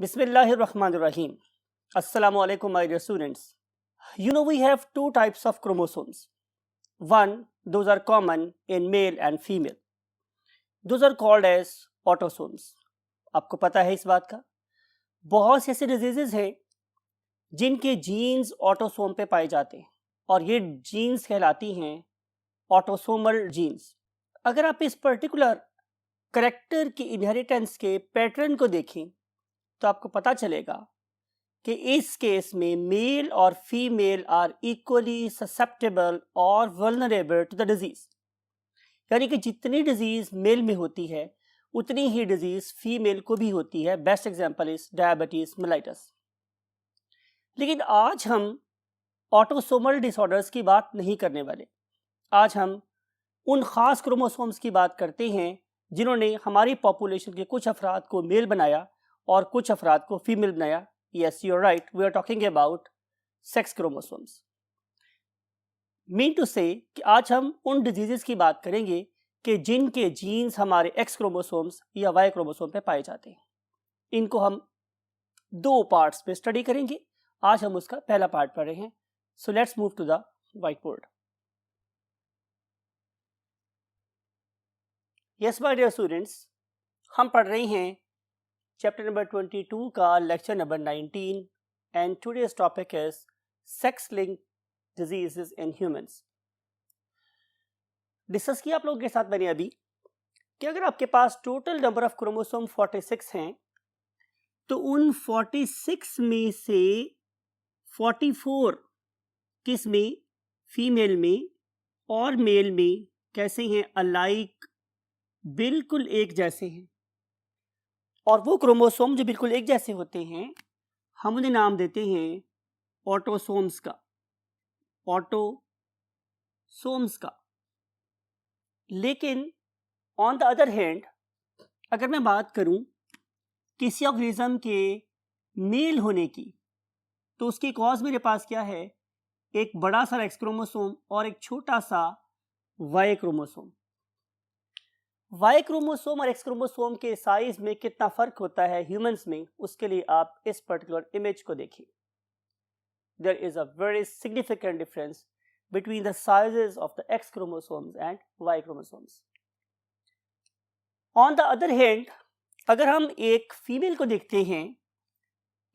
Bismillahirrahmanirrahim. Assalamu alaikum, my dear students. You know, we have two types of chromosomes. One, those are common in male and female. Those are called as autosomes. आपको पता है इस बात का? बहुत से ऐसे डिजीजेस हैं जिनके जीन्स ऑटोसोम पे पाए जाते हैं और ये जीन्स कहलाती हैं ऑटोसोमल जीन्स. अगर आप इस पर्टिकुलर करैक्टर की इनहेरिटेंस के पैटर्न को देखें तो आपको पता चलेगा कि इस केस में मेल और फीमेल आर इक्वली ससेप्टेबल और वल्नरेबल टू द डिजीज. यानी कि जितनी डिजीज मेल में होती है उतनी ही डिजीज फीमेल को भी होती है. Best example is diabetes mellitus. लेकिन आज हम ऑटोसोमल डिसऑर्डर्स की बात नहीं करने वाले. आज हम उन खास क्रोमोसोम्स की बात करते हैं जिन्होंने हमारी पॉपुलेशन के कुछ अफराद को मेल बनाया और कुछ अफराद को फीमेल बनाया. Yes, you are right, we are talking about sex chromosomes. Mean to say कि आज हम उन डिजीजेस की बात करेंगे कि जिनके जीन्स हमारे एक्स क्रोमोसोम्स या वाई क्रोमोसोम पे पाए जाते हैं. इनको हम दो पार्ट्स में स्टडी करेंगे. आज हम उसका पहला पार्ट पढ़ रहे हैं. So let's move to the whiteboard. Yes my dear students, हम पढ़ रहे हैं चैप्टर नंबर 22 का lecture number 19 and today's topic is sex linked diseases in humans. Discuss किया आप लोगों के साथ मैंने अभी कि अगर आपके पास टोटल नंबर ऑफ क्रोमोसोम 46 हैं तो उन 46 में से 44 किस में, फीमेल में और मेल में कैसे हैं, अलाइक, बिल्कुल एक जैसे हैं. और वो क्रोमोसोम जो बिल्कुल एक जैसे होते हैं हम उन्हें नाम देते हैं ऑटोसोम्स का. ऑटोसोम्स का. लेकिन ऑन द अदर हैंड अगर मैं बात करूं किसी ऑर्गेनिज्म के मेल होने की तो उसकी कॉज मेरे पास क्या है, एक बड़ा सा एक्स क्रोमोसोम और एक छोटा सा वाई क्रोमोसोम. वाई क्रोमोसोम और एक्स क्रोमोसोम के साइज में कितना फर्क होता है ह्यूमंस में, उसके लिए आप इस पर्टिकुलर इमेज को देखिए. There is a very significant difference between the sizes of the X chromosomes and Y chromosomes. On the other hand अगर हम एक फीमेल को देखते हैं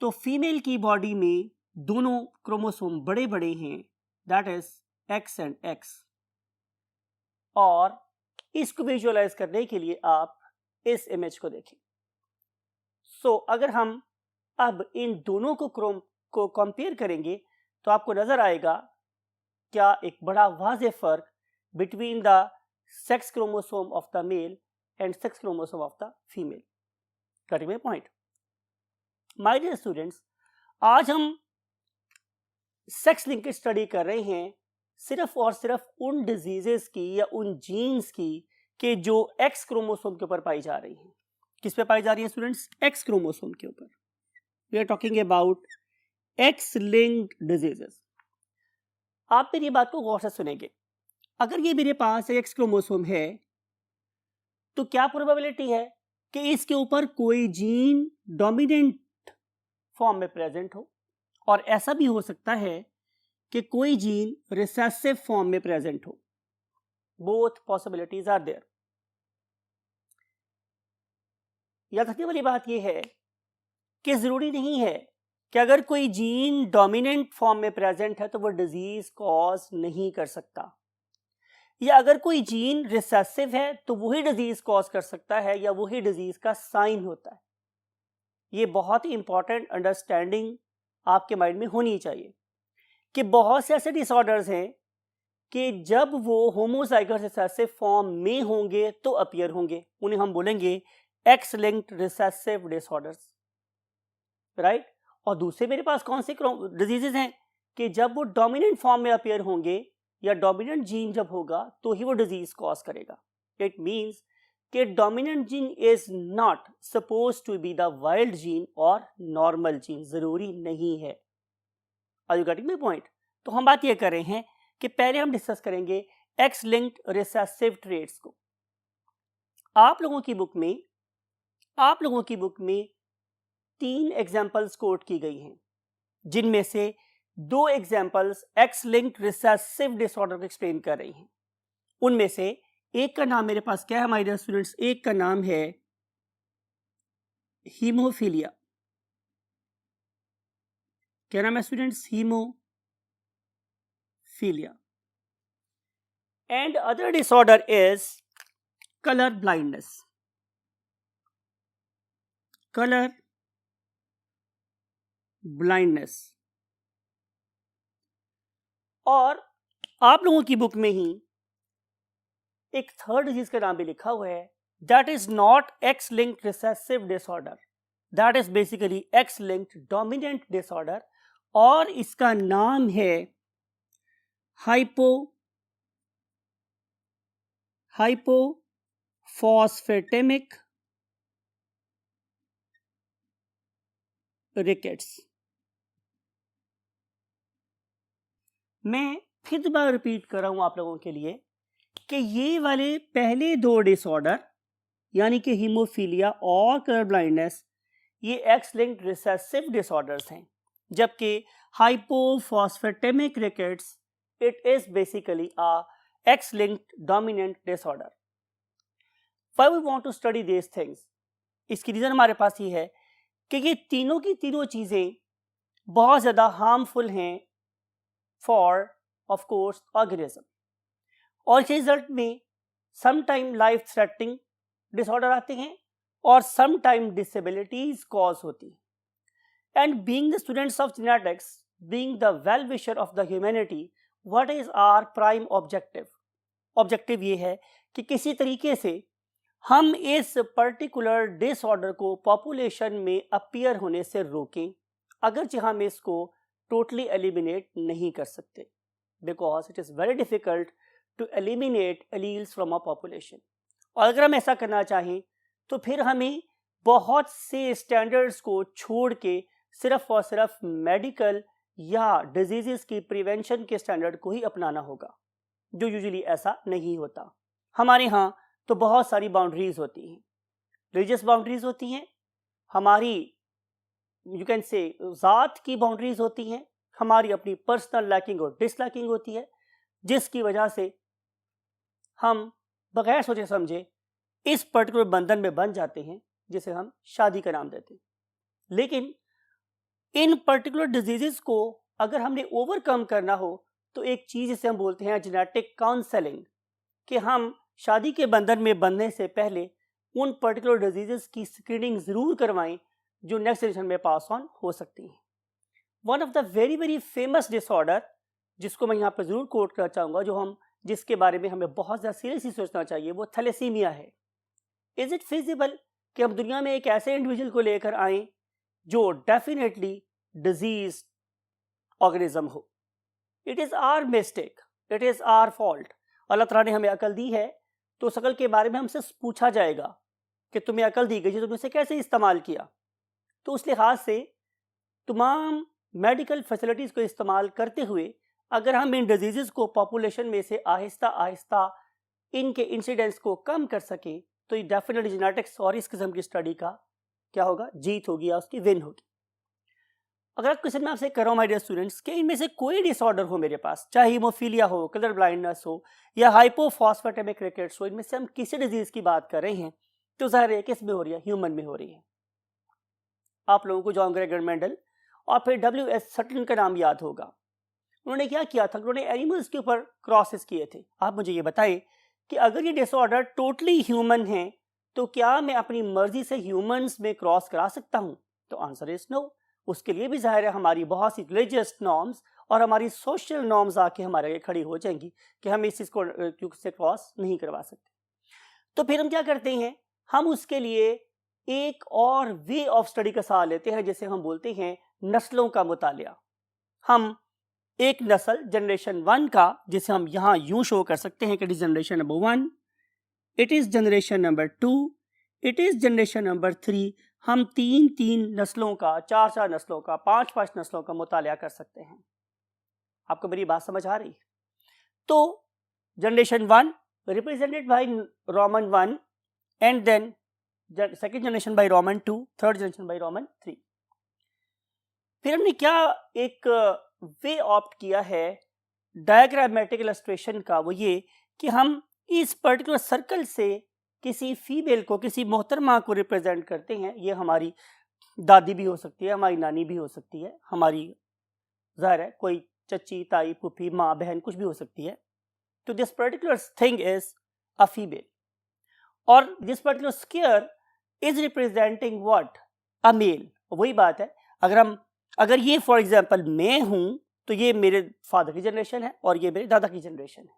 तो फीमेल की बॉडी में दोनों क्रोमोसोम बड़े बड़े हैं, that is x and x. और इसको विजुअलाइज करने के लिए आप इस इमेज को देखें. सो अगर हम अब इन दोनों को कंपेयर करेंगे तो आपको नजर आएगा क्या एक बड़ा वाज़ेह फर्क between the sex chromosome of the male and sex chromosome of the female. Cutting my point. My dear students, आज हम सेक्स लिंकेज स्टडी कर रहे हैं सिर्फ और सिर्फ उन डिजीजेस की या उन जीन्स की कि जो एक्स क्रोमोसोम के ऊपर पाई जा रही हैं. किस पे पाई जा रही है स्टूडेंट्स? एक्स क्रोमोसोम के ऊपर. We are talking about X linked diseases. आप मेरी बात को गौर से सुनेंगे. अगर ये मेरे पास एक्स क्रोमोसोम है तो क्या प्रोबेबिलिटी है कि इसके ऊपर कोई जीन डोमिनेंट फॉर्म में प्रेजेंट हो, और ऐसा भी हो सकता है कि कोई जीन रिसेसिव फॉर्म में प्रेजेंट हो. Both possibilities are there. याद रखने वाली बात यह है कि जरूरी नहीं है कि अगर कोई जीन डोमिनेंट फॉर्म में प्रेजेंट है तो वो डिजीज कॉज नहीं कर सकता, या अगर कोई जीन रिसेसिव है तो वही डिजीज कॉज कर सकता है या वही डिजीज का साइन होता है. ये बहुत ही इंपॉर्टेंट अंडरस्टैंडिंग आपके माइंड में होनी चाहिए कि बहुत से ऐसे डिसऑर्डर्स हैं कि जब वो होमोजाइगस रिसेसिव फॉर्म में होंगे तो अपीयर होंगे. उन्हें हम बोलेंगे x linked recessive disorders, right. और दूसरे मेरे पास कौन से डिजीजेस हैं कि जब वो डोमिनेंट फॉर्म में अपीयर होंगे या डोमिनेंट जीन जब होगा तो ही वो डिजीज कॉज करेगा. इट मींस कि dominant gene is not suppose to be the wild gene और नॉर्मल जीन. जरूरी नहीं है. Are you getting my point? तो हम बात ये कर रहे हैं कि पहले हम डिस्कस करेंगे एक्स लिंक्ड रिसेसिव ट्रेट्स को. आप लोगों की बुक में 3 एग्जाम्पल्स कोट की गई हैं, जिनमें से 2 examples x linked recessive disorder को एक्सप्लेन कर रही हैं। उनमें से एक का नाम मेरे पास क्या है माय डियर स्टूडेंट्स, एक का नाम है हीमोफीलिया। क्या नाम है students? Haemophilia. And other disorder is colour blindness. Colour blindness. और आप लोगों की बुक में ही एक थर्ड डिजीज का नाम भी लिखा हुआ है, that is not x linked recessive disorder, that is basically x linked dominant disorder, और इसका नाम है हाइपोफॉस्फेटेमिक रिकेट्स। मैं फिर दोबारा रिपीट कर रहा हूं आप लोगों के लिए कि ये वाले पहले 2 डिसऑर्डर यानी कि हीमोफीलिया और कलर ब्लाइंडनेस ये एक्स लिंक्ड रिसेसिव डिसऑर्डर्स हैं, जबकि hypophosphatemic rickets it is basically a X linked dominant disorder. Why we want to study this things? इसकी रीजन हमारे पास ये है कि ये तीनों की तीनों चीजें बहुत ज्यादा हार्मफुल हैं फॉर ऑफ कोर्स ऑर्गेनिज्म, और इस रिजल्ट में some time life threatening disorder आते हैं और सम टाइम डिसेबिलिटीज कॉज होती है। And being the students of genetics, being the well wisher of the humanity, what is our prime objective? Objective ये है कि किसी तरीके से हम इस पर्टिकुलर डिसऑर्डर को पॉपुलेशन में अपीयर होने से रोकें, अगरचे हम इसको टोटली एलिमिनेट नहीं कर सकते, because it is very difficult to eliminate alleles from a population. और अगर हम ऐसा करना चाहें तो फिर हमें बहुत से स्टैंडर्ड्स को छोड़ के सिर्फ और सिर्फ मेडिकल या डिजीजेस की प्रिवेंशन के स्टैंडर्ड को ही अपनाना होगा, जो यूजुअली ऐसा नहीं होता। हमारे यहाँ तो बहुत सारी बाउंड्रीज होती हैं, रिलीजियस बाउंड्रीज होती हैं, हमारी यू कैन से ज़ात की बाउंड्रीज होती हैं, हमारी अपनी पर्सनल लाइकिंग और डिसलाइकिंग होती है, जिसकी वजह से हम बगैर सोचे समझे इस पर्टिकुलर बंधन में बन जाते हैं जिसे हम शादी का नाम देते हैं। लेकिन इन पर्टिकुलर डिजीजेस को अगर हमने ओवरकम करना हो तो एक चीज जिसे हम बोलते हैं जेनेटिक काउंसलिंग, कि हम शादी के बंधन में बनने से पहले उन पर्टिकुलर डिजीजेस की स्क्रीनिंग जरूर करवाएं जो नेक्स्ट जनरेशन में पास ऑन हो सकती हैं। One of the very very famous disorder जिसको मैं यहाँ पर जरूर कोट करना चाहूँगा, जिसके बारे में हमें बहुत ज़्यादा सीरियसली सोचना चाहिए, वो थैलेसीमिया है। इज इट फिजिबल कि हम दुनिया में एक ऐसे इंडिविजुअल को लेकर आए जो डेफिनेटली डिजीज ऑर्गेनिज्म हो? It is our mistake, it is our fault. Allah ताला ने हमें अकल दी है तो उस अकल के बारे में हमसे पूछा जाएगा कि तुम्हें अकल दी गई है, तुमने उसे कैसे इस्तेमाल किया। तो उस लिहाज से तमाम मेडिकल फैसिलिटीज़ को इस्तेमाल करते हुए अगर हम इन डिजीज़ को पॉपुलेशन में से आहिस्ता आहिस्ता इनके इंसिडेंट्स को कम कर सकें तो ये डेफिनेटली जेनेटिक्स और इस किस्म की स्टडी का क्या होगा, जीत होगी या उसकी विन होगी। अगर आप क्वेश्चन में आपसे कर रहा हूँ माय डियर स्टूडेंट्स कि इनमें से कोई डिसऑर्डर हो मेरे पास, चाहे हीमोफीलिया हो, कलर ब्लाइंडनेस हो या हाइपोफॉस्फेटेमिक रिकेट्स हो, इनमें से हम किसी डिजीज की बात कर रहे हैं तो जाहिर है किस में हो रही है, ह्यूमन में हो रही है। आप लोगों को जॉन ग्रेगर मेंडल और फिर W.S. सटन का नाम याद होगा। उन्होंने क्या किया था, उन्होंने एनिमल्स के ऊपर क्रॉसेस किए थे। आप मुझे ये बताएं कि अगर ये डिसऑर्डर टोटली ह्यूमन है तो क्या मैं अपनी मर्जी से ह्यूमंस में क्रॉस करा सकता हूं? तो आंसर इज नो। उसके लिए भी जाहिर है हमारी बहुत सी रिलीजियस नॉर्म्स और हमारी सोशल नॉर्म्स आके हमारे आगे खड़ी हो जाएंगी कि हम इस चीज़ को से क्रॉस नहीं करवा सकते। तो फिर हम क्या करते हैं, हम उसके लिए एक और वे ऑफ स्टडी का सहारा लेते हैं जिसे हम बोलते हैं नस्लों का मुतालिया। हम एक नस्ल जनरेशन 1 का, जिसे हम यहाँ यूं शो कर सकते हैं कि it is generation number 1, it is generation number 2, it is generation number 3। हम 3 नस्लों का, 4 नस्लों का, 5 नस्लों का मुतालिया कर सकते हैं। आपको मेरी बात समझ आ रही है? तो generation 1 represented by Roman 1 and then second generation by Roman 2, third generation by Roman 3। फिर हमने क्या एक वे ऑप्ट किया है डायग्रामेटिक इलस्ट्रेशन का, वो ये कि हम इस पर्टिकुलर सर्कल से किसी फीमेल को, किसी मोहतरमा को रिप्रेजेंट करते हैं। ये हमारी दादी भी हो सकती है, हमारी नानी भी हो सकती है, हमारी ज़ाहिर है कोई चची, ताई, फूफी, माँ, बहन कुछ भी हो सकती है। तो this particular thing is a female और this particular square is representing what, a male. वही बात है, अगर ये फॉर एग्जांपल मैं हूं तो ये मेरे फादर की जनरेशन है और ये मेरे दादा की जनरेशन है।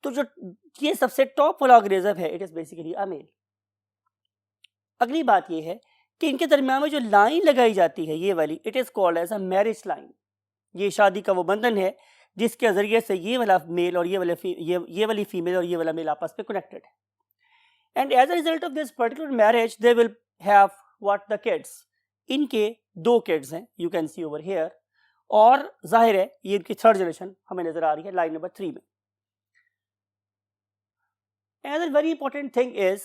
तो जो ये सबसे टॉप वाला ऑर्गेनिज्म है, it is basically a male. अगली बात ये है कि इनके दरमियान में जो लाइन लगाई जाती है ये वाली, it is called as a marriage line. ये शादी का वो बंधन है जिसके जरिए से ये वाला मेल और ये वाली फीमेल और ये वाला मेल आपस में कनेक्टेड है। And as a result of this particular marriage they will have what, the kids. इनके 2 किड्स हैं, you can see over here, और जाहिर है ये इनकी 3rd जनरेशन हमें नजर आ रही है लाइन नंबर 3 में। Another very important thing is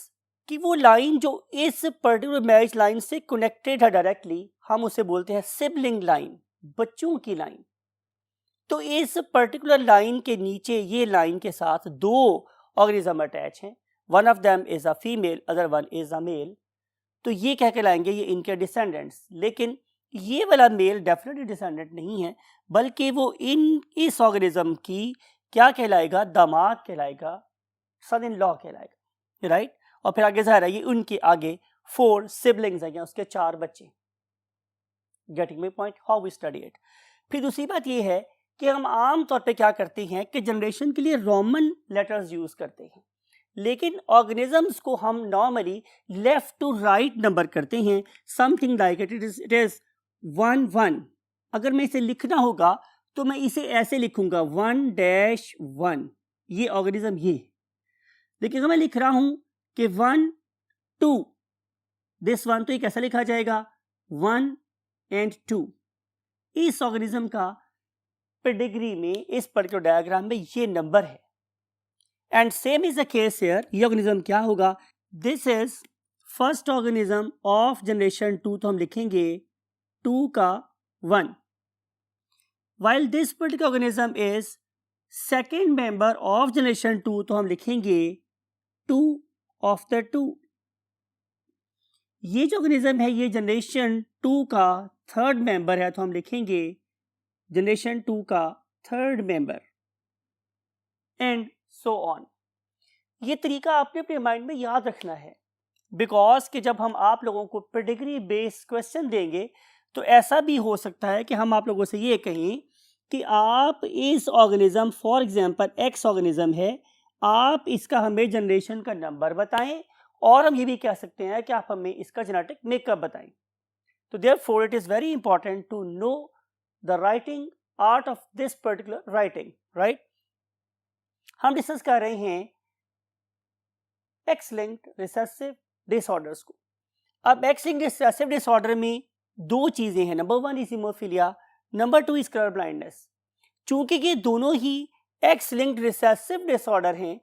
कि वो लाइन जो इस पर्टिकुलर मैरिज लाइन से कनेक्टेड है डायरेक्टली, हम उसे बोलते हैं सिबलिंग लाइन, बच्चों की लाइन। तो इस पर्टिकुलर लाइन के नीचे ये लाइन के साथ 2 ऑर्गेनिज्म अटैच हैं, one of them is a female, other one is a male. तो ये कह के लाएंगे ये इनके डिसेंडेंट्स, लेकिन ये वाला मेल डेफिनेटली डिसेंडेंट नहीं है, बल्कि वो इस ऑर्गेनिज्म की क्या कहलाएगा, दामाद कहलाएगा, सन इन लॉ कहलाएगा, राइट। और फिर आगे जाहिर है ये उनके आगे 4 सिबलिंग्स हैं, उसके 4 बच्चे। Getting my point, how we study it. फिर दूसरी बात ये है कि हम आम तौर पे क्या करते हैं कि जनरेशन के लिए रोमन लेटर्स यूज करते हैं, लेकिन ऑर्गेनिजम्स को हम normally left to right number करते हैं, समथिंग लाइक इट इज 1 1। अगर मैं इसे लिखना होगा तो मैं इसे ऐसे लिखूंगा 1-1, ये ऑर्गेनिज्म ये। लेकिन अगर मैं लिख रहा हूं कि 1 2, दिस 1, तो ये कैसा लिखा जाएगा 1 and 2। इस ऑर्गेनिज्म का पेडिग्री में, इस पर्टिकुलर डायग्राम में ये नंबर है। And same is the case here, ये ऑर्गेनिज्म क्या होगा, this is first organism of generation 2, तो हम लिखेंगे 2 का 1, while this particular organism is second member of generation 2, तो हम लिखेंगे 2 of the 2। ये जो ऑर्गेनिज्म है ये जनरेशन 2 का 3rd मेंबर है, तो हम लिखेंगे जनरेशन 2 का 3rd member, and so on. ये तरीका आपने अपने माइंड में याद रखना है, बिकॉज कि जब हम आप लोगों को पेडिग्री बेस्ड क्वेश्चन देंगे तो ऐसा भी हो सकता है कि हम आप लोगों से ये कहें कि आप इस organism, for example x organism है, आप इसका हमें जनरेशन का नंबर बताएं, और हम ये भी कह सकते हैं कि आप हमें इसका जेनेटिक मेकअप बताएं। तो therefore it is very important to know the writing art of this particular writing, right. हम डिस्कस कर रहे हैं एक्स लिंक्ड रिसेसिव डिसऑर्डर्स को। अब एक्स लिंक्ड रिसेसिव डिसऑर्डर में 2 चीजें हैं, number 1 is haemophilia, number 2 is colour blindness. चूंकि ये दोनों ही एक्स लिंक्ड रिसेसिव डिसऑर्डर हैं,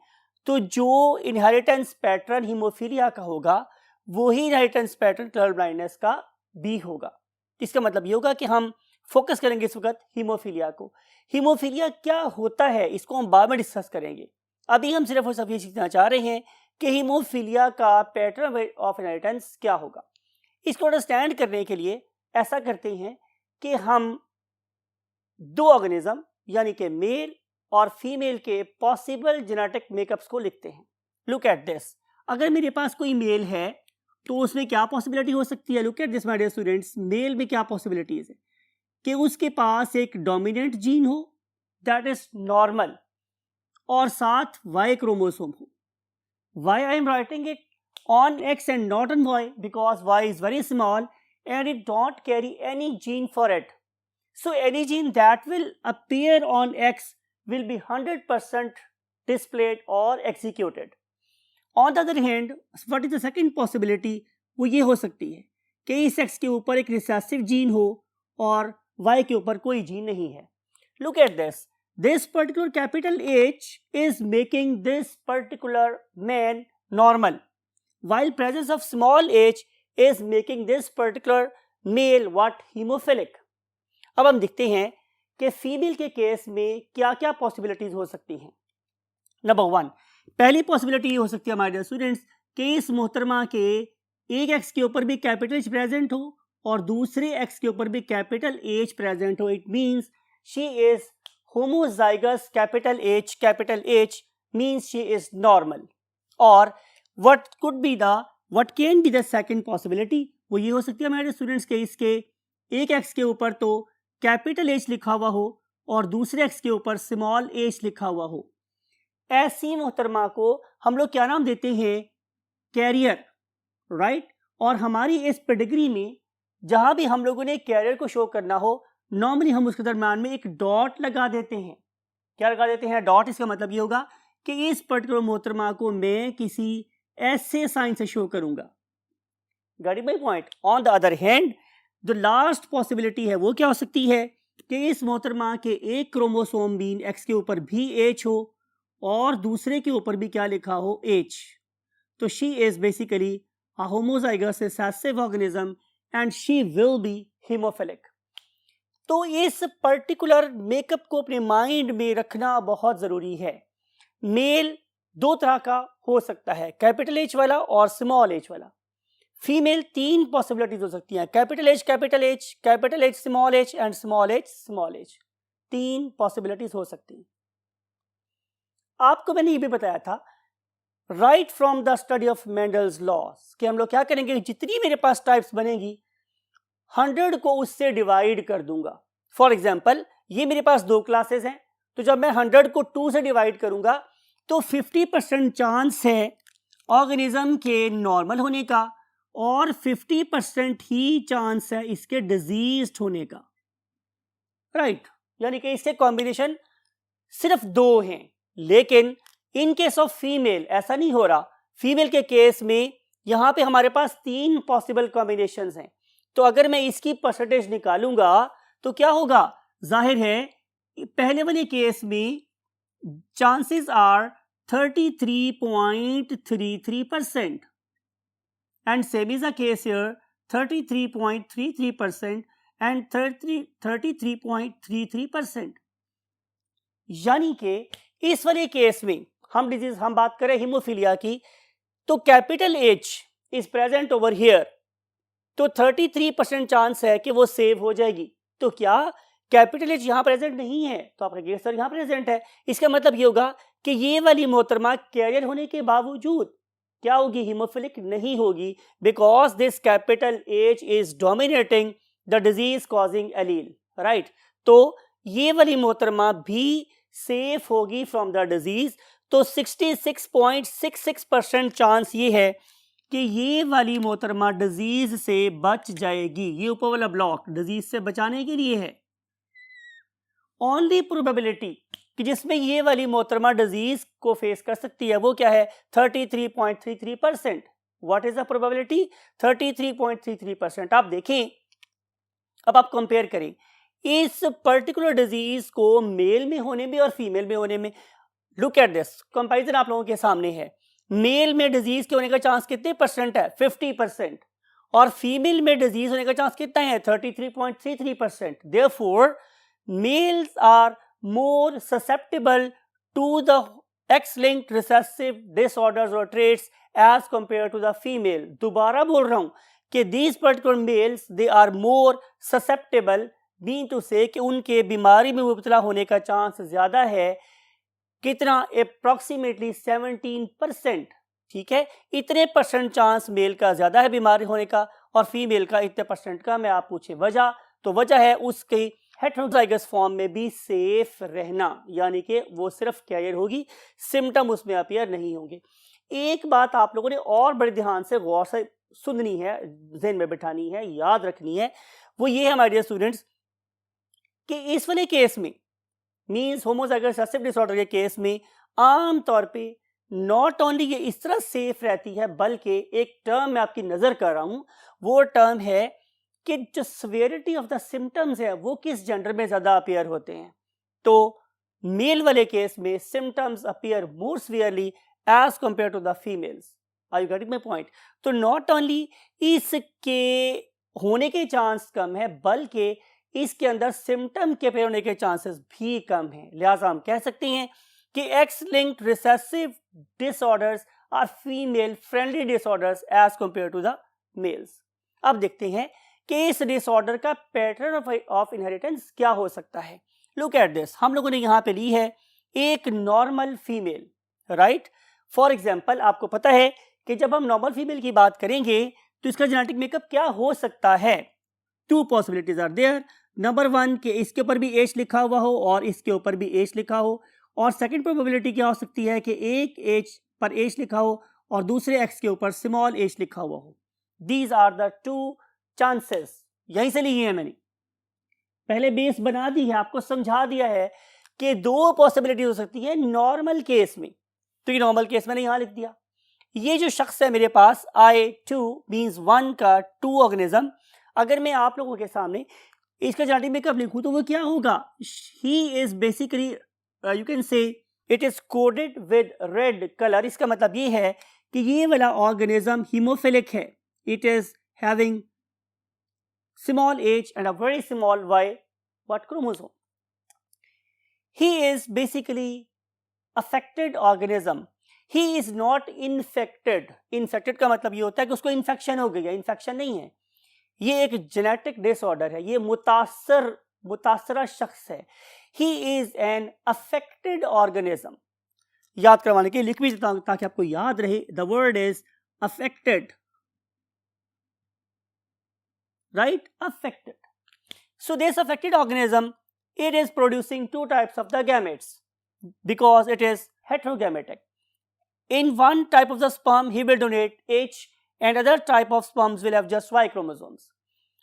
तो जो इनहेरिटेंस पैटर्न हीमोफीलिया का होगा वही इनहेरिटेंस पैटर्न कलर ब्लाइंडनेस का भी होगा। इसका मतलब ये होगा कि हम फोकस करेंगे इस वक्त हीमोफीलिया को। हीमोफीलिया क्या होता है इसको हम बाद में डिस्कस करेंगे, अभी हम सिर्फ और सिर्फ ये सीखना चाह रहे हैं कि हीमोफीलिया का पैटर्न ऑफ इनहेरिटेंस क्या होगा। इसको अंडरस्टैंड करने के लिए ऐसा करते हैं कि हम 2 ऑर्गेनिज्म यानी कि मेल और फीमेल के पॉसिबल जेनेटिक मेकअप्स को लिखते हैं। लुक एट दिस, अगर मेरे पास कोई मेल है तो उसमें क्या पॉसिबिलिटी हो सकती है, look at this my dear students. Male में क्या पॉसिबिलिटीज है कि उसके पास एक डोमिनेंट जीन हो दैट इज नॉर्मल और साथ वाई क्रोमोसोम हो। Why I am writing it on X and not on Y because Y is very small and it don't carry any gene for it. So any gene that will appear on X will be 100% displayed or executed. On the other hand, what is the second possibility? वो ये हो सकती है कि इस X के ऊपर एक रिसेसिव जीन हो और Y के ऊपर कोई जीन नहीं है। Look at this. This particular capital H is making this particular man normal, while presence of small h is making this particular male what, hemophilic. अब हम देखते हैं कि फीमेल के केस में क्या क्या पॉसिबिलिटीज हो सकती हैं। नंबर 1, पहली पॉसिबिलिटी ये हो सकती है हमारे डियर स्टूडेंट्स कि इस मोहतरमा के एक एक्स के ऊपर भी कैपिटल एच प्रेजेंट हो और दूसरे एक्स के ऊपर भी कैपिटल एच प्रेजेंट हो। It means she is homozygous capital H means she is normal. और what can be the second possibility, वो ये हो सकती है हमारे स्टूडेंट्स के इसके एक एक्स के ऊपर तो कैपिटल एच लिखा हुआ हो और दूसरे एक्स के ऊपर स्मॉल एच लिखा हुआ हो। ऐसी मोहतरमा को हम लोग क्या नाम देते हैं, कैरियर, राइट। और हमारी इस पेडिग्री में जहां भी हम लोगों ने कैरियर को शो करना हो, नॉर्मली हम उसके दरम्यान में एक डॉट लगा देते हैं। क्या लगा देते हैं, डॉट। इसका मतलब ये होगा कि इस पर्टिकुलर मोहतरमा को मैं किसी ऐसे साइन से शो करूंगा। Got my point. On the other hand जो लास्ट पॉसिबिलिटी है वो क्या हो सकती है कि इस मोहतरमा के एक क्रोमोसोम बीन एक्स के ऊपर भी एच हो और दूसरे के ऊपर भी क्या लिखा हो, एच। तो she is basically a homozygous recessive organism and she will be haemophilic. तो इस पर्टिकुलर मेकअप को अपने माइंड में रखना बहुत जरूरी है। मेल दो तरह का हो सकता है, कैपिटल एच वाला और स्मॉल एच वाला। फीमेल 3 पॉसिबिलिटीज हो सकती हैं, capital H small H and small H. 3 possibilities हो सकती हैं। आपको मैंने ये भी बताया था right from the study of Mendel's loss कि हम लोग क्या करेंगे, जितनी मेरे पास टाइप्स बनेगी 100 को उससे डिवाइड कर दूंगा। फॉर एग्जाम्पल ये मेरे पास 2 क्लासेस हैं, तो जब मैं 100 को 2 से डिवाइड करूंगा तो 50% चांस है ऑर्गेनिज्म के नॉर्मल होने का और 50% ही चांस है इसके डिजीज्ड होने का, राइट। यानी कि इसके कॉम्बिनेशन सिर्फ 2 हैं। लेकिन इन केस ऑफ फीमेल ऐसा नहीं हो रहा। फीमेल के केस में यहां पे हमारे पास 3 पॉसिबल कॉम्बिनेशंस हैं। तो अगर मैं इसकी परसेंटेज निकालूंगा तो क्या होगा, जाहिर है पहले वाले केस में chances are 33.33% and same is the case here 33.33% and 33.33%। यानी कि इस वाले केस में हम बात करें हीमोफीलिया की, तो capital H is present over here, तो 33% चांस है कि वो सेव हो जाएगी। तो क्या कैपिटल एच यहां प्रेजेंट नहीं है, तो आपका गेस सर यहां प्रेजेंट है। इसका मतलब ये होगा कि ये वाली मोहतरमा कैरियर होने के बावजूद क्या होगी, हीमोफिलिक नहीं होगी, because this capital H is dominating the disease causing allele, right. तो ये वाली मोहतरमा भी सेफ होगी फ्रॉम द डिजीज। तो 66.66% चांस ये है कि ये वाली मोहतरमा डिजीज से बच जाएगी। ये ऊपर वाला ब्लॉक डिजीज से बचाने के लिए है। ओनली प्रोबेबिलिटी कि जिसमें ये वाली मोहतरमा डिजीज को फेस कर सकती है वो क्या है, 33.33%। What is the probability, 33.33%। आप देखें, अब आप कंपेयर करें इस पर्टिकुलर डिजीज को मेल में होने में और फीमेल में होने में। लुक एट दिस कंपैरिजन आप लोगों के सामने है। मेल में डिजीज के होने का चांस कितने परसेंट है, 50%, और फीमेल में डिजीज होने का चांस कितना है, 33.33%। Therefore males are more susceptible to the X-linked recessive disorders or traits as compared to the female। दोबारा बोल रहा हूं कि these particular males they are more susceptible, mean to say कि उनके बीमारी में मुब्तला होने का चांस ज्यादा है। कितना, अप्रोक्सीमेटली 17%, ठीक है। इतने परसेंट चांस मेल का ज्यादा है बीमारी होने का और फीमेल का इतने परसेंट का। मैं आप पूछे वजह, तो वजह है उसकी हेटेरोजाइगस फॉर्म में भी सेफ रहना, यानी कि वो सिर्फ कैरियर होगी, सिम्टम उसमें अपीयर नहीं होंगे। एक बात आप लोगों ने और बड़े ध्यान से गौर से सुननी है, ज़हन में बिठानी है, याद रखनी है, वो ये है हमारे स्टूडेंट्स कि इस वाले केस में मींस होमोजाइगस रिसेसिव डिसऑर्डर के केस में आम तौर पे नॉट ओनली ये इस तरह सेफ रहती है, बल्कि एक टर्म मैं आपकी नजर कर रहा हूं, वो टर्म है कि जो सिवियरिटी ऑफ द सिम्टम्स है वो किस जेंडर में ज्यादा अपीयर होते हैं। तो मेल वाले केस में symptoms appear more severely as compared to the females. Are you getting my point. तो नॉट ओनली इसके होने के चांस कम है, बल्कि इसके अंदर सिम्टम के पैदा होने के चांसेस भी कम हैं। लिहाजा हम कह सकते हैं कि X linked recessive disorders are female friendly disorders as compared to the males. अब देखते हैं कि इस डिसऑर्डर का पैटर्न ऑफ इनहेरिटेंस क्या हो सकता है। लुक एट दिस, हम लोगों ने यहाँ पे ली है एक normal female, right. For example आपको पता है कि जब हम नॉर्मल फीमेल की बात करेंगे तो इसका जेनेटिक मेकअप क्या हो सकता है। Two possibilities are there. Number one कि इसके ऊपर भी एज लिखा हुआ हो और इसके ऊपर भी एज लिखा हो, और सेकंड प्रोबेबिलिटी क्या हो सकती है कि एक एज पर एज लिखा हो और दूसरे एक्स के ऊपर स्मॉल एज लिखा हुआ हो। These are the two chances. यहीं से ली है मैंने, पहले बेस बना दी है, आपको समझा दिया है कि दो पॉसिबिलिटी हो सकती है नॉर्मल केस में। तो ये नॉर्मल केस मैंने यहां लिख दिया। ये जो शख्स है मेरे पास I2 मीन्स 1 का 2 ऑर्गेनिज्म, अगर मैं आप लोगों के सामने इसका जेनेटिक मेकअप लिखूं तो वो क्या होगा। He is basically you can से it is coded with red colour. इसका मतलब ये है कि ये वाला ऑर्गेनिज्म हीमोफिलिक है। It is having small h and a very small y what chromosome. He is basically affected organism. He is not infected. Infected का मतलब ये होता है कि उसको इन्फेक्शन हो गई है, इन्फेक्शन नहीं है। ये एक जेनेटिक डिसऑर्डर है, ये मुतासरा शख्स है। He is an affected organism. याद करवाने के लिए लिख भी देता हूं ताकि आपको याद रहे। The word is affected. Right? Affected. So this affected organism, it is producing two types of the gametes because it is heterogametic. In one type of the sperm he will donate H and other type of sperms will have just Y chromosomes.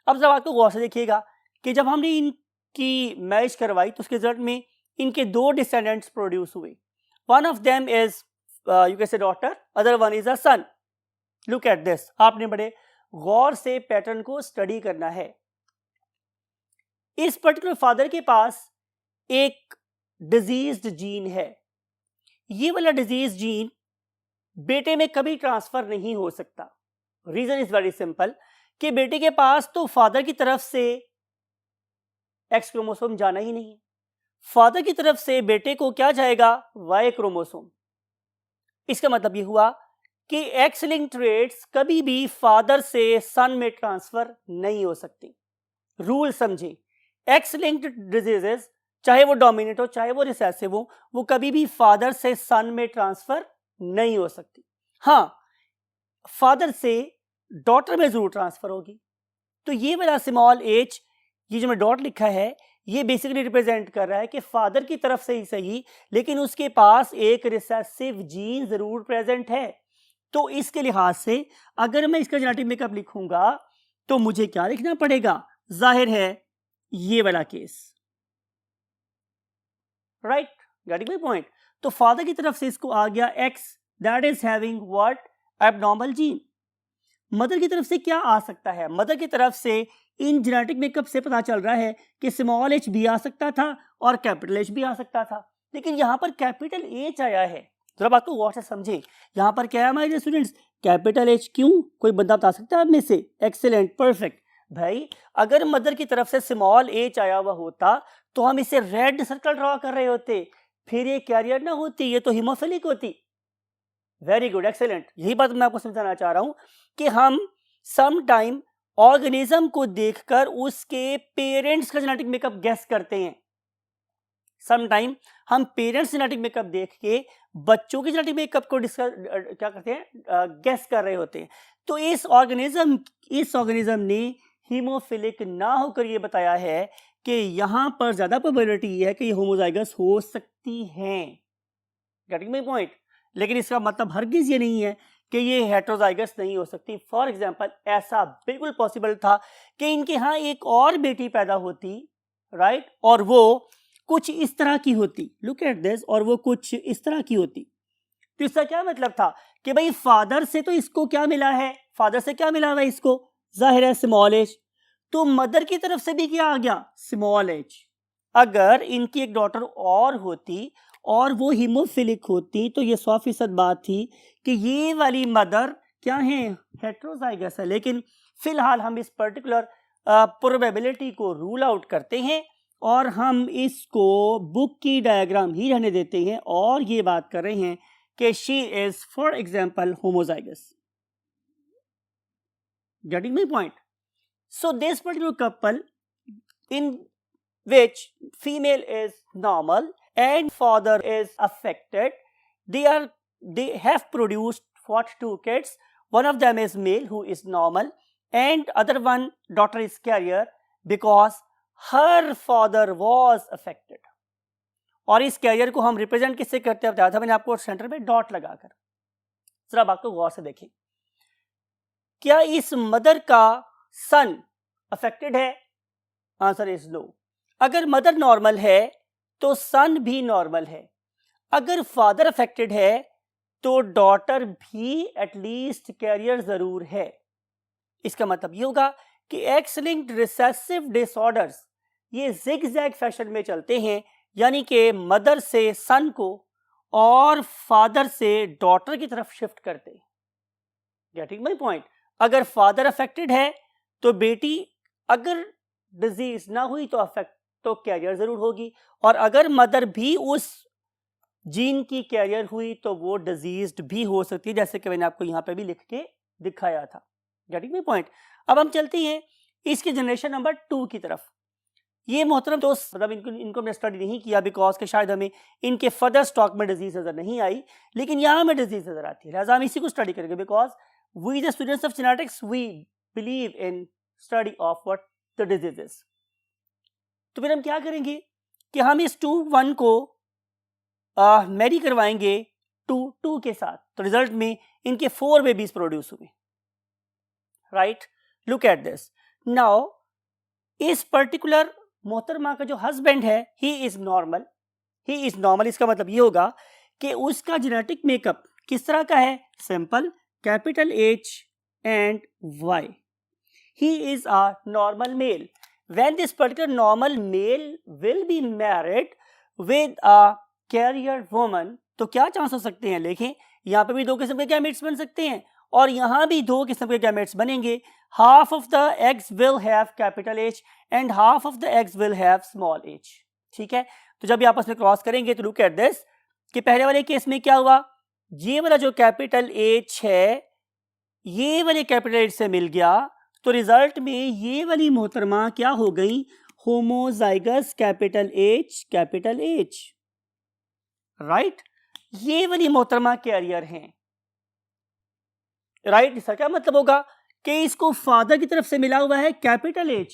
अब जब आपको गौर से देखिएगा कि जब हमने इनकी match करवाई तो उसके रिजल्ट में इनके दो डिसेंडेंट्स प्रोड्यूस हुए। One of them is you can say daughter, other one is a son. Look at this. आपने बड़े गौर से पैटर्न को स्टडी करना है। इस पर्टिकुलर फादर के पास एक डिजीज्ड जीन है। ये वाला डिजीज जीन बेटे में कभी ट्रांसफर नहीं हो सकता। रीजन इज वेरी सिंपल कि बेटे के पास तो फादर की तरफ से एक्स क्रोमोसोम जाना ही नहीं है। फादर की तरफ से बेटे को क्या जाएगा, वाई क्रोमोसोम। इसका मतलब ये हुआ कि एक्स लिंक्ड ट्रेट्स कभी भी फादर से सन में ट्रांसफर नहीं हो सकती। रूल समझे, एक्स लिंक्ड डिजीजेस चाहे वो डोमिनेंट हो चाहे वो रिसेसिव हो, वो कभी भी फादर से सन में ट्रांसफर नहीं हो सकती। हाँ, फादर से डॉटर में जरूर ट्रांसफर होगी। तो ये वाला स्मॉल एच, ये जो मैं डॉट लिखा है, ये बेसिकली रिप्रेजेंट कर रहा है कि फादर की तरफ से ही सही लेकिन उसके पास एक रिसेसिव जीन जरूर प्रेजेंट है। तो इसके लिहाज से अगर मैं इसका जेनेटिक मेकअप लिखूंगा तो मुझे क्या लिखना पड़ेगा, जाहिर है ये वाला case. Right, getting my point. तो फादर की तरफ से इसको आ गया x, that is having what, abnormal gene. Mother की तरफ से क्या आ सकता है, मदर की तरफ से इन जेनेटिक मेकअप से पता चल रहा है कि स्मॉल एच भी आ सकता था और कैपिटल एच भी आ सकता था, लेकिन यहां पर कैपिटल एच आया है। जरा बात को गौर से समझे, यहां पर क्या है हमारे स्टूडेंट्स, कैपिटल एच। क्यों, कोई बंदा बता सकता है आप में से? Excellent, perfect. भाई अगर मदर की तरफ से स्मॉल एच आया हुआ होता तो हम इसे रेड सर्कल ड्रॉ कर रहे होते, फिर ये कैरियर ना होती, ये तो हीमोफिलिक होती। Very good, excellent. यही बात मैं आपको समझाना चाह रहा हूं कि हम सम टाइम ऑर्गेनिज्म को देखकर उसके पेरेंट्स का जेनेटिक मेकअप गेस करते हैं। सम टाइम हम पेरेंट्स जेनेटिक मेकअप देख के बच्चों के जेनेटिक मेकअप को क्या करते हैं, गेस कर रहे होते हैं। तो इस ऑर्गेनिज्म ने हीमोफिलिक ना होकर ये बताया है कि यहां पर ज्यादा प्रोबेबिलिटी है कि ये होमोजाइगस हो सकती हैं। Getting my point. लेकिन इसका मतलब हरगिज ये नहीं है कि ये हेटेरोजाइगस नहीं हो सकती। फॉर एग्जाम्पल ऐसा बिल्कुल पॉसिबल था कि इनके यहाँ एक और बेटी पैदा होती, राइट, और वो कुछ इस तरह की होती। लुक एट दिस, और वो कुछ इस तरह की होती। तो इसका क्या मतलब था कि भाई फादर से तो इसको क्या मिला है, फादर से क्या मिला है इसको, जाहिर है स्मॉल एच। तो मदर की तरफ से भी क्या आ गया, स्मॉल एच। अगर इनकी एक डॉटर और होती और वो हीमोफिलिक होती तो ये 100% बात थी कि ये वाली मदर क्या है, हेटेरोजाइगस है। लेकिन फिलहाल हम इस पर्टिकुलर प्रोबेबिलिटी को रूल आउट करते हैं और हम इसको बुक की डायग्राम ही रहने देते हैं और ये बात कर रहे हैं कि she is for example homozygous. Getting my point? So this particular couple in which female is normal and father is affected, they have produced what, 2 kids. One of them is male who is normal and other one daughter is carrier because her father was affected. और इस career को हम represent किससे करते हैं बताया था मैंने आपको, सेंटर में डॉट लगाकर. जरा बात को गौर से देखें. क्या इस मदर का सन अफेक्टेड है? Answer is no. अगर मदर नॉर्मल है तो सन भी नॉर्मल है. अगर फादर अफेक्टेड है तो डॉटर भी एटलीस्ट कैरियर जरूर है. इसका मतलब ये होगा कि एक्स लिंक्ड रिसेसिव डिसऑर्डर्स ये जिगजैग फैशन में चलते हैं, यानी कि मदर से सन को और फादर से डॉटर की तरफ शिफ्ट करते हैं. Getting my point? अगर फादर अफेक्टेड है तो बेटी अगर डिजीज ना हुई तो अफेक्ट तो कैरियर जरूर होगी, और अगर मदर भी उस जीन की कैरियर हुई तो वो डिजीज्ड भी हो सकती है, जैसे कि मैंने आपको यहाँ पे भी लिख के दिखाया था. Getting my point? अब हम चलते हैं इसके जनरेशन नंबर 2 की तरफ. ये मोहतरम दोस्त मतलब इनको हमने स्टडी नहीं किया बिकॉज के शायद हमें इनके फर्दर स्टॉक में डिजीज नजर नहीं आई, लेकिन यहाँ हमें डिजीज नजर आती है, लिहाजा हम इसी को स्टडी करेंगे because we the students of genetics we believe in study of what the diseases. तो फिर हम क्या करेंगे कि हम इस 2-1 को मैरी करवाएंगे 2-2 के साथ, तो रिजल्ट में इनके 4 बेबीज प्रोड्यूस हुए. Right, look at this now. इस पर्टिकुलर मोहतरमा का जो हस्बैंड है ही इज नॉर्मल. इसका मतलब ये होगा कि उसका जेनेटिक मेकअप किस तरह का है? Simple, capital H and Y. He is a normal male. When this particular normal male will be married with a carrier woman, तो क्या चांस हो सकते हैं? देखें, यहाँ पे भी 2 किस्म के गैमेट्स बन सकते हैं और यहाँ भी 2 किस्म के गैमेट्स बनेंगे. Half of the eggs will have capital H and half of the eggs will have small h. ठीक है, तो जब ये आपस में क्रॉस करेंगे तो look at this कि पहले वाले केस में क्या हुआ, ये वाला जो कैपिटल H है ये वाले कैपिटल H से मिल गया, तो रिजल्ट में ये वाली मोहतरमा क्या हो गई? Homozygous capital H. राइट, ये वाली मोहतरमा कैरियर हैं. राइट, इसका क्या मतलब होगा कि इसको फादर की तरफ से मिला हुआ है कैपिटल H.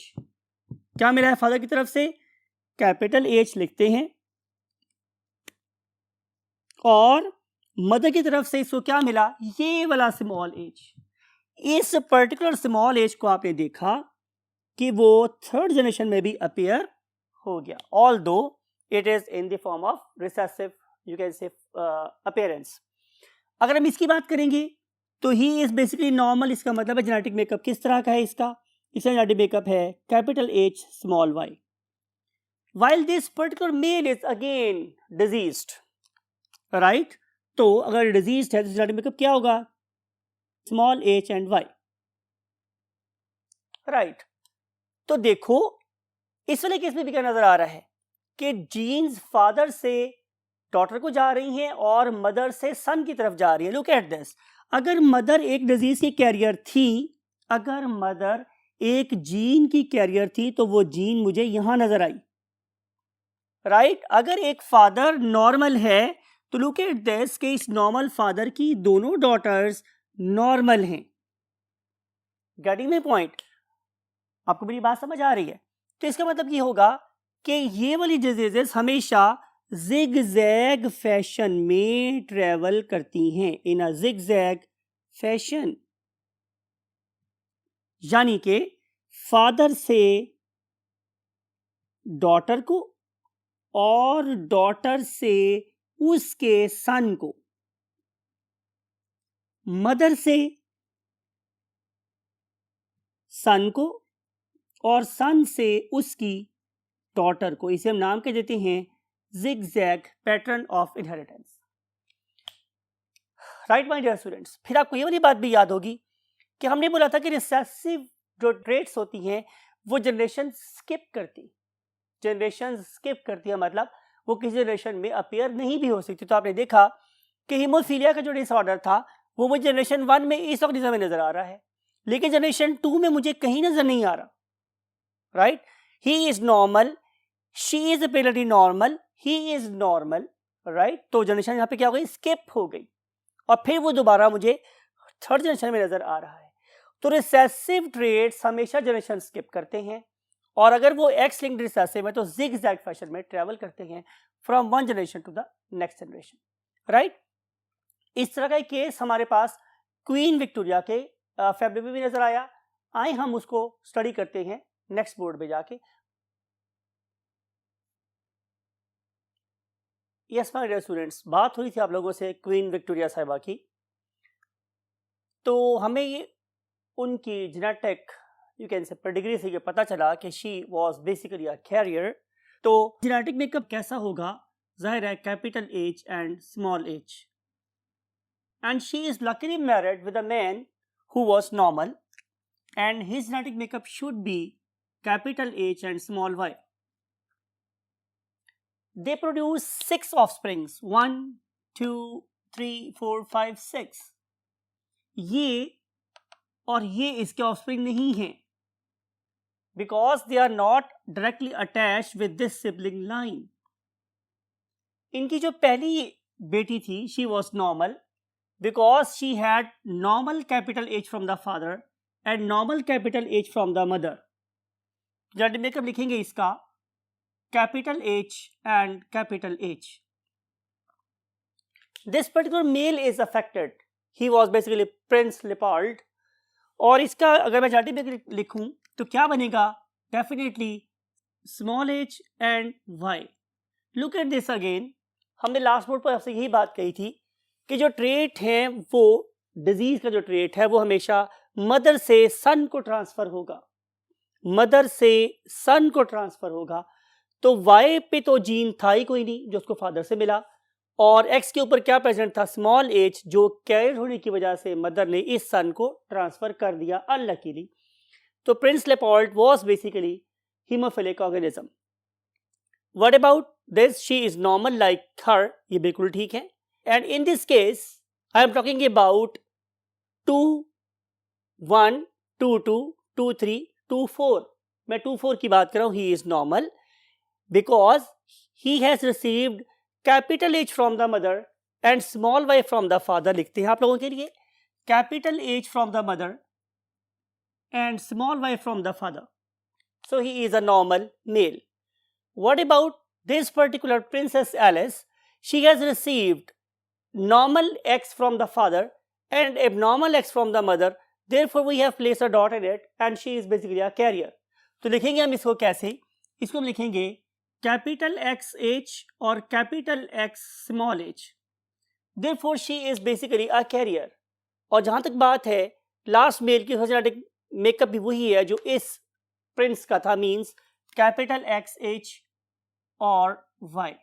क्या मिला है फादर की तरफ से? कैपिटल H लिखते हैं, और मदर की तरफ से इसको क्या मिला? ये वाला स्मॉल h. इस पर्टिकुलर स्मॉल h को आपने देखा कि वो 3rd जनरेशन में भी अपीयर हो गया, although it is in the form of recessive you can से अपीयरेंस. अगर हम इसकी बात करेंगे तो ही इज बेसिकली नॉर्मल. इसका मतलब है जेनेटिक मेकअप किस तरह का है इसका जेनेटिक मेकअप है capital H small y. while this particular male is again diseased, right? तो अगर diseased है तो जेनेटिक मेकअप क्या होगा? Small h and y. Right, तो देखो इस वाले केस में भी क्या नजर आ रहा है कि जीन्स फादर से डॉटर को जा रही हैं और मदर से सन की तरफ जा रही है. Look at this. अगर मदर एक डिजीज की कैरियर थी, अगर मदर एक जीन की कैरियर थी तो वो जीन मुझे यहां नजर आई. राइट, अगर एक फादर नॉर्मल है तो लुक एट दिस कि इस नॉर्मल फादर की दोनों डॉटर्स नॉर्मल हैं. Getting my point? आपको मेरी बात समझ आ रही है? तो इसका मतलब ये होगा कि ये वाली डिजीजेस हमेशा जिगजैग फैशन में ट्रेवल करती हैं, इन अ जिगजैग फैशन. यानी कि फादर से डॉटर को और डॉटर से उसके सन को, मदर से सन को और सन से उसकी डॉटर को. इसे हम नाम क्या देते हैं? Zigzag pattern of inheritance. Right my dear students, फिर आपको ये वाली बात भी याद होगी कि हमने बोला था कि रिसेसिव जो ट्रेट्स होती हैं वो जनरेशन स्किप करती है, मतलब वो किसी जनरेशन में अपीयर नहीं भी हो सकती। तो आपने देखा कि हीमोफीलिया का जो डिसऑर्डर था वो जनरेशन 1 में इस ऑर्गेनिज्म में नजर आ रहा है, लेकिन जनरेशन 2 में मुझे कहीं नजर नहीं आ रहा, right. He is normal, she is अपीयरली normal, he is normal, right. तो जनरेशन यहाँ पे क्या हो गई, स्किप हो गई, और फिर वो दोबारा मुझे थर्ड जनरेशन में नजर आ रहा है। तो रिसेसिव ट्रेट्स हमेशा जनरेशन स्किप करते हैं, और अगर वो एक्स लिंक्ड रिसेसिव है तो जिगजैग फैशन में ट्रेवल करते हैं from one generation to the next generation, right. इस तरह का एक केस हमारे पास क्वीन विक्टोरिया के फैमिली में भी नजर आया। आए हम उसको स्टडी करते हैं नेक्स्ट बोर्ड पे जाके। यस माय डियर स्टूडेंट्स, बात हुई थी आप लोगों से क्वीन विक्टोरिया साहिबा की, तो हमें ये उनकी जेनेटिक यू कैन से पेडिग्री से ये पता चला कि she was basically a carrier. तो जेनेटिक मेकअप कैसा होगा, जाहिर है capital H and small H, and she is luckily married with a man who was normal, and his genetic makeup should be capital H and small Y. They produce 6 offsprings, 1, 2, 3, 4, 5, 6. ये और ये इसके offspring नहीं हैं, because they are not directly attached with this sibling line. इनकी जो पहली बेटी थी, she was normal because she had normal capital H from the father and normal capital H from the mother. Genetic makeup लिखेंगे इसका capital H and capital H. This particular male is affected. He was basically Prince Leopold. और इसका अगर मैं genetic में लिखूं तो क्या बनेगा, definitely small h and y. Look at this again. हमने लास्ट बोर्ड पर आपसे यही बात कही थी कि जो ट्रेट है वो डिजीज का जो ट्रेट है वो हमेशा मदर से सन को ट्रांसफर होगा, मदर से सन को ट्रांसफर होगा। तो Y पे तो जीन था ही कोई नहीं जो उसको फादर से मिला, और X के ऊपर क्या प्रेजेंट था, स्मॉल h, जो कैरियर होने की वजह से मदर ने इस सन को ट्रांसफर कर दिया अनलकीली। तो Prince Leopold was basically haemophilic organism. What about this, she is normal like her, ये बिल्कुल ठीक है। And in this case I am talking about 2, 1, 2, 2, 2, 3, 2, 4। मैं 2, 4 की बात कर रहा हूँ। ही is normal because he has received capital H from the mother and small y from the father। लिखते हैं आप लोगों के लिए capital H from the mother and small y from the father, so he is a normal male. What about this particular Princess Alice? She has received normal X from the father and abnormal X from the mother, therefore we have placed a dot in it and she is basically a carrier। तो लिखेंगे हम इसको कैसे, इसको हम लिखेंगे capital X H और capital X small H, therefore she is basically a carrier. और जहां तक बात है लास्ट मेल की जेनेटिक मेकअप भी वही है जो इस प्रिंस का था, मींस कैपिटल एक्स एच और वाई।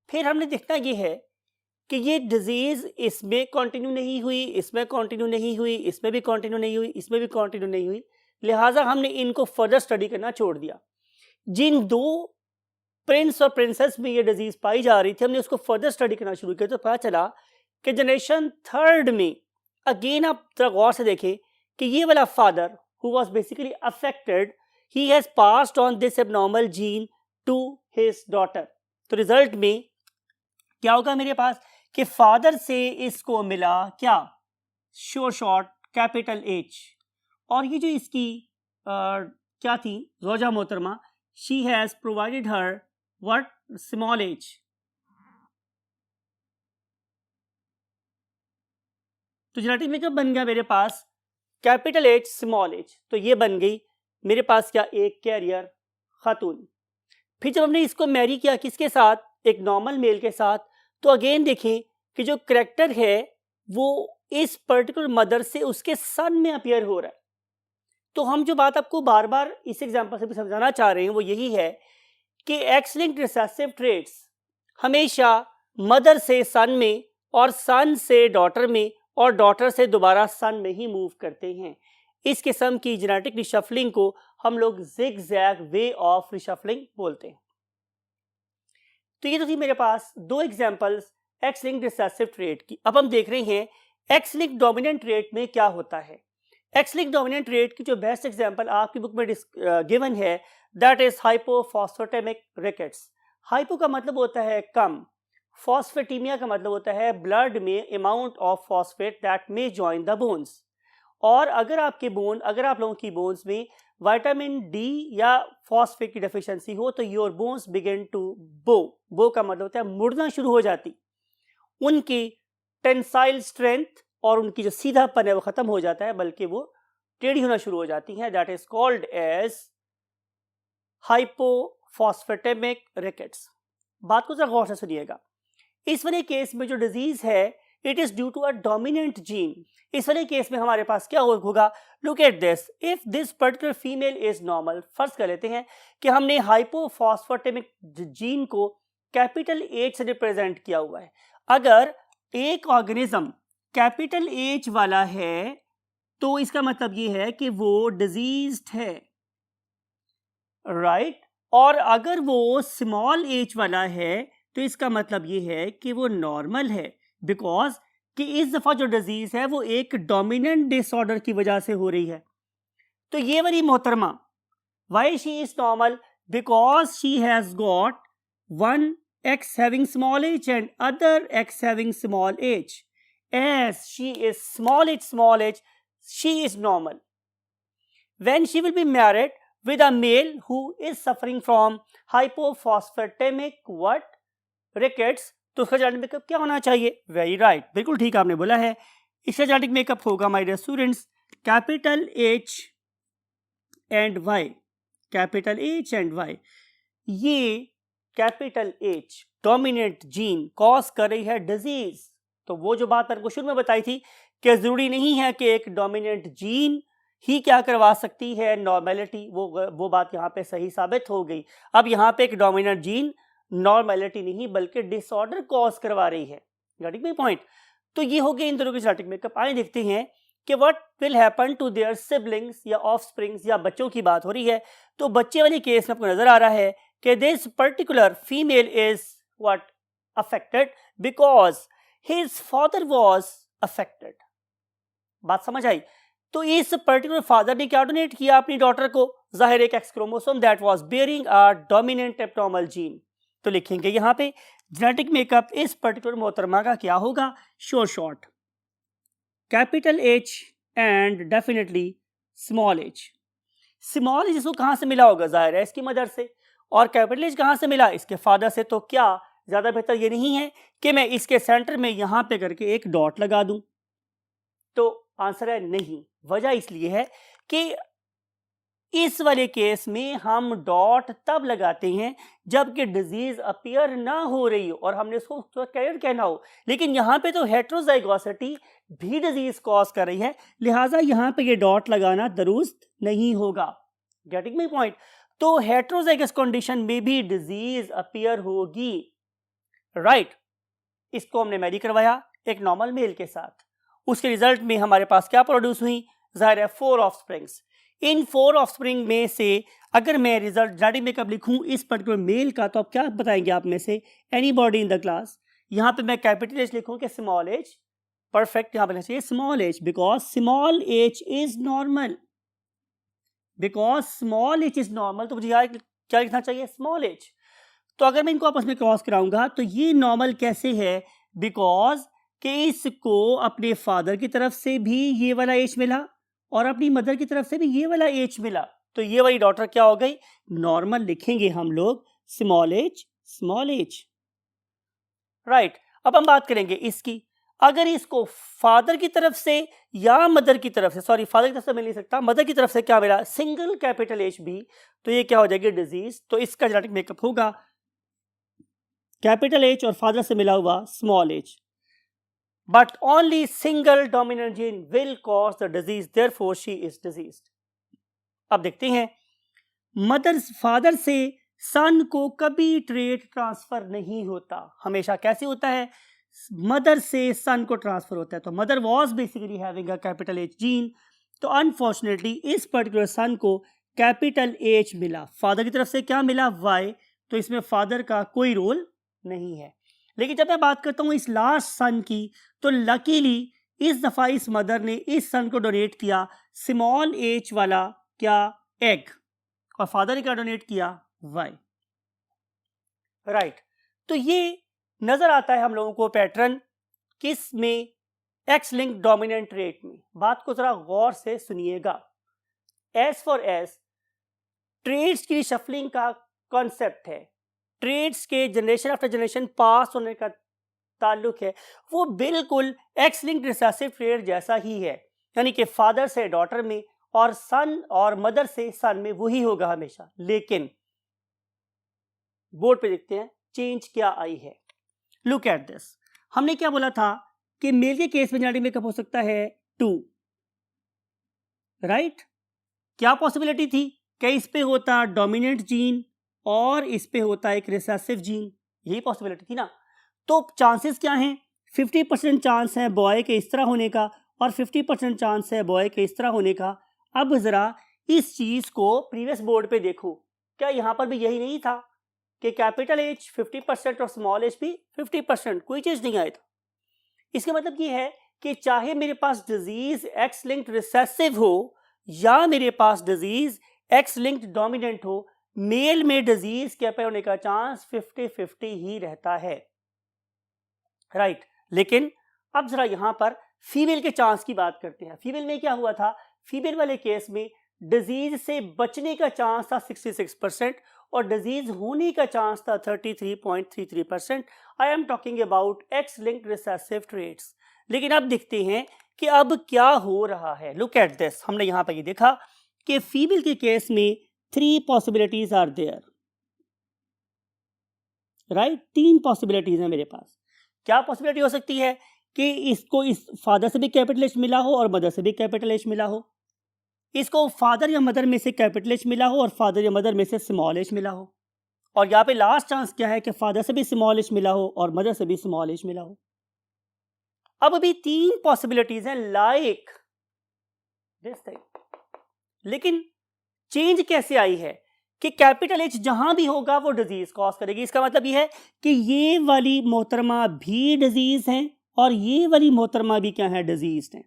फिर हमने देखना ये है कि ये डिजीज इसमें कंटिन्यू नहीं हुई, इसमें कंटिन्यू नहीं हुई, इसमें भी कंटिन्यू नहीं हुई, इसमें भी कंटिन्यू नहीं हुई, लिहाजा हमने इनको फर्दर स्टडी करना छोड़ दिया। जिन 2 प्रिंस और प्रिंसेस में ये डिजीज पाई जा रही थी हमने उसको फर्दर स्टडी करना शुरू किया, तो पता चला कि जनरेशन 3 में अगेन आप जरा गौर से देखें कि ये वाला father who was basically affected, he has passed on this abnormal gene to his daughter. तो रिजल्ट में क्या होगा मेरे पास कि फादर से इसको मिला क्या, शॉर्ट कैपिटल एच, और ये जो इसकी क्या थी ज़ौजा मोहतरमा, she has provided her what, small H. तो जेनेटिक मेकअप बन गया मेरे पास कैपिटल एच स्मॉल एच, तो ये बन गई मेरे पास क्या, एक कैरियर खातून। फिर जब हमने इसको मैरी किया किसके साथ, एक नॉर्मल मेल के साथ, तो अगेन देखें कि जो करेक्टर है वो इस पर्टिकुलर मदर से उसके सन में अपीयर हो रहा है। तो हम जो बात आपको बार बार इस एग्जांपल से भी समझाना चाह रहे हैं वो यही है कि एक्स लिंक्ड रिसेसिव ट्रेट्स हमेशा मदर से सन में और सन से डॉटर में और डॉटर से दोबारा सन में ही मूव करते हैं। इस किस्म की जेनेटिक रिशफलिंग को हम लोग जिगजैग वे ऑफ रिशफलिंग बोलते हैं। तो ये तो थी मेरे पास दो examples x linked recessive trait की। अब हम देख रहे हैं एक्स लिंक्ड डोमिनेंट ट्रेट में क्या होता है। एक्स लिंक्ड डोमिनेंट ट्रेट की जो बेस्ट एग्जांपल आपकी बुक में गिवन है दैट इज हाइपोफॉस्फेटेमिक रिकेट्स। हाइपो का मतलब होता है कम, फॉस्फेटीमिया का मतलब होता है ब्लड में amount of phosphate that may join the bones. और अगर आप लोगों की बोन्स में विटामिन डी या फॉस्फेट की डेफिशिएंसी हो तो योर बोन्स बिगिन टू बो का मतलब होता है मुड़ना शुरू हो जाती, उनकी टेंसाइल स्ट्रेंथ और उनकी जो सीधापन है वो खत्म हो जाता है, बल्कि वो टेढ़ी होना शुरू हो जाती हैं। That is called as hypophosphatemic rickets. बात को जरा गौर से सुनिएगा। इस वाले केस में जो डिजीज है it is due to a dominant gene. इस वाले केस में हमारे पास क्या होगा, look at this, if this particular female is normal, फर्ज कर लेते हैं कि हमने हाइपोफॉस्फेटेमिक जीन को कैपिटल एच से रिप्रेजेंट किया हुआ है। अगर एक ऑर्गेनिज्म कैपिटल एच वाला है तो इसका मतलब ये है कि वो डिजीज्ड है, राइट? और अगर वो स्मॉल एच वाला है तो इसका मतलब ये है कि वो नॉर्मल है, बिकॉज कि इस दफा जो डिजीज है वो एक डोमिनेंट डिसऑर्डर की वजह से हो रही है। तो ये वाली मोहतरमा why she is normal, because she has got one x having small h and other x having small h. As she is small h, she is normal. When she will be married with a male who is suffering from hypophosphatemic rickets, तो उसका genetic makeup क्या होना चाहिए? Very right, बिल्कुल ठीक आपने बोला है। इसका जेनेटिक मेकअप होगा my dear students capital H and Y, capital H and Y। ये capital H dominant gene cause कर रही है डिजीज। तो वो जो बात मैंने शुरू में बताई थी कि जरूरी नहीं है कि एक डोमिनेंट जीन ही क्या करवा सकती है नॉर्मेलिटी, वो बात यहाँ पे सही साबित हो गई। अब यहाँ पे एक डोमिनेंट जीन नॉर्मेलिटी नहीं बल्कि डिसऑर्डर कॉज करवा रही है। Getting my point? तो ये हो गया इन दोनों के जेनेटिक मेकअप। आइए देखते हैं कि what will happen to their siblings या ऑफस्प्रिंग्स, या बच्चों की बात हो रही है। तो बच्चे वाले केस में आपको नजर आ रहा है कि this particular female is what affected because his father was affected. बात समझ आई? तो इस पर्टिकुलर फादर ने क्या डोनेट किया अपनी डॉटर को? जाहिर एक x chromosome that was bearing a dominant abnormal gene. तो लिखेंगे यहाँ पे जेनेटिक मेकअप इस पर्टिकुलर मोहतरमा का क्या होगा? Short capital H and definitely small h। Small h इसको कहाँ से मिला होगा? जाहिर है इसकी मदर से। और कैपिटल H कहाँ से मिला? इसके फादर से। तो क्या ज्यादा बेहतर ये नहीं है कि मैं इसके सेंटर में यहां पे करके एक डॉट लगा दूं? तो आंसर है नहीं। वजह इसलिए है कि इस वाले केस में हम डॉट तब लगाते हैं जबकि डिजीज अपीयर ना हो रही हो और हमने उसको कैरियर कहना हो। लेकिन यहाँ पे तो हेट्रोजाइगोसिटी भी डिजीज कॉज कर रही है, लिहाजा यहाँ पे ये डॉट लगाना दुरुस्त नहीं होगा। Getting my point? तो हेट्रोजाइगस कंडीशन में भी डिजीज अपीयर होगी, राइट? इसको हमने मैरी करवाया एक नॉर्मल मेल के साथ, उसके रिजल्ट में हमारे पास क्या प्रोड्यूस हुई? जाहिर है 4 ऑफस्प्रिंग्स। इन 4 ऑफस्प्रिंग में से अगर मैं रिजल्ट जेनेटिक मेकअप लिखूं इस पर्टिकुलर मेल का, तो आप क्या बताएंगे आप में से एनीबॉडी इन द क्लास? यहां पे मैं कैपिटल H लिखूं कि स्मॉल h? परफेक्ट, यहां पर चाहिए small h because small h is normal. Because small h is normal तो मुझे यहाँ क्या लिखना चाहिए? Small h। तो अगर मैं इनको आपस में क्रॉस कराऊंगा तो ये नॉर्मल कैसे है? बिकॉज कि इसको अपने फादर की तरफ से भी ये वाला H मिला और अपनी मदर की तरफ से भी ये वाला H मिला, तो ये वाली डॉटर क्या हो गई? नॉर्मल लिखेंगे हम लोग स्मॉल h, राइट? अब हम बात करेंगे इसकी। अगर इसको फादर की तरफ से या मदर की तरफ से, सॉरी फादर की तरफ से मिल नहीं सकता, मदर की तरफ से क्या मिला? सिंगल कैपिटल H भी, तो ये क्या हो जाएगी? डिजीज। तो इसका जेनेटिक मेकअप होगा कैपिटल H और फादर से मिला हुआ small h। But only single dominant gene will cause the disease, therefore she is diseased. अब देखते हैं, फादर से सन को कभी ट्रेट ट्रांसफर नहीं होता, हमेशा कैसे होता है? मदर से सन को ट्रांसफर होता है। तो mother was basically having a capital H gene, तो अनफॉर्चुनेटली इस पर्टिकुलर सन को कैपिटल एच मिला, फादर की तरफ से क्या मिला, वाई, तो इसमें फादर का कोई रोल नहीं है। लेकिन जब मैं बात करता हूँ इस लास्ट सन की, तो लकीली इस दफा इस मदर ने इस सन को डोनेट किया स्मॉल एच वाला क्या, एग, और फादर ने क्या डोनेट किया, वाई, राइट। तो ये नजर आता है हम लोगों को पैटर्न किस में, एक्स लिंक डोमिनेंट ट्रेट में। बात को जरा गौर से सुनिएगा। एज फॉर एज ट्रेड्स की शफलिंग का कॉन्सेप्ट है, ट्रेड्स के जनरेशन आफ्टर जनरेशन पास होने का ताल्लुक है, वो बिल्कुल एक्स लिंक रिसेसिव ट्रेड जैसा ही है, यानी कि फादर से डॉटर में और सन और मदर से सन में वही होगा हमेशा। लेकिन बोर्ड पे देखते हैं चेंज क्या आई है। लुक एट दिस, हमने क्या बोला था कि मेल के केस में जेनेटिक मेकअप हो सकता है 2, राइट। क्या पॉसिबिलिटी थी, क्या इस पे होता डोमिनेंट जीन और इस पे होता एक रिसेसिव जीन, यही पॉसिबिलिटी थी ना। तो चांसेस क्या हैं, 50% चांस है बॉय के इस तरह होने का और 50% चांस है बॉय के इस तरह होने का। अब जरा इस चीज को प्रीवियस बोर्ड पे देखो, क्या यहां पर भी यही नहीं था कि कैपिटल एच 50% और स्मॉल एच भी 50%, कोई चीज नहीं आया था। इसका मतलब ये है कि चाहे मेरे पास डिजीज एक्स लिंक्ड रिसेसिव हो या मेरे पास डिजीज एक्स लिंक्ड डोमिनेंट हो, मेल में डिजीज के पैदा होने का चांस 50-50 ही रहता है, राइट। लेकिन अब जरा यहां पर फीमेल के चांस की बात करते हैं। फीमेल में क्या हुआ था, फीमेल वाले केस में डिजीज से बचने का चांस था 66% और डिजीज होने का चांस था 33.33%। आई am talking about X linked recessive traits. लेकिन अब देखते हैं कि अब क्या हो रहा है। लुक एट दिस, हमने यहां पर ये देखा कि फीमेल के केस में 3 possibilities are there, right. 3 possibilities है मेरे पास। क्या पॉसिबिलिटी हो सकती है कि इसको इस फादर से भी कैपिटल एच मिला हो और मदर से भी कैपिटल एच मिला हो, इसको फादर या मदर में से कैपिटल एच मिला हो और फादर या मदर में से स्मॉल एच मिला हो, और यहाँ पे लास्ट चांस क्या है कि फादर से भी स्मॉल एच मिला हो और मदर से भी स्मॉल एच मिला हो। अब अभी 3 पॉसिबिलिटीज हैं लाइक दिस थिंग, लेकिन चेंज कैसे आई है कि कैपिटल एच जहां भी होगा वो डिजीज कॉज करेगी। इसका मतलब ये है कि ये वाली मोहतरमा भी डिजीज हैं और ये वाली मोहतरमा भी क्या है, डिजीज हैं।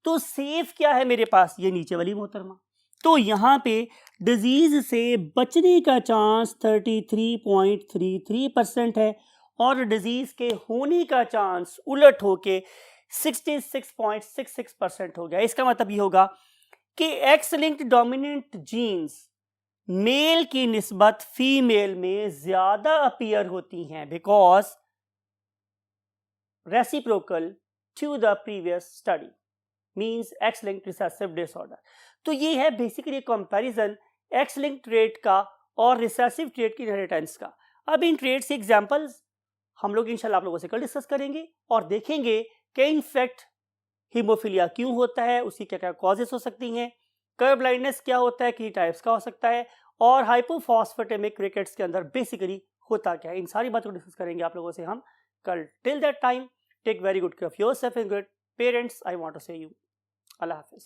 तो सेफ क्या है मेरे पास, ये नीचे वाली मोहतरमा। तो यहां पे डिजीज से बचने का चांस 33.33% है और डिजीज के होने का चांस उलट होके 66.66% हो गया। इसका मतलब ये होगा कि X linked dominant genes male की निस्बत फीमेल में ज्यादा अपीयर होती हैं because reciprocal to the previous study means X linked recessive disorder. तो ये है basically comparison X linked trait का और रिसेसिव ट्रेट की इनहेरिटेंस का। अब इन ट्रेट्स के एग्जांपल्स हम लोग इंशाल्लाह आप लोगों से कल डिस्कस करेंगे और देखेंगे कि इनफैक्ट हीमोफीलिया क्यों होता है, उसकी क्या क्या कॉजेस हो सकती हैं, कलर ब्लाइंडनेस क्या होता है, कितनी टाइप्स का हो सकता है, और हाइपोफॉस्फेटेमिक रिकेट्स के अंदर बेसिकली होता क्या है। इन सारी बातों को डिस्कस करेंगे आप लोगों से हम कल। Till that time take very good care of yourself and good parents, I want to say you अल्लाह हाफिज।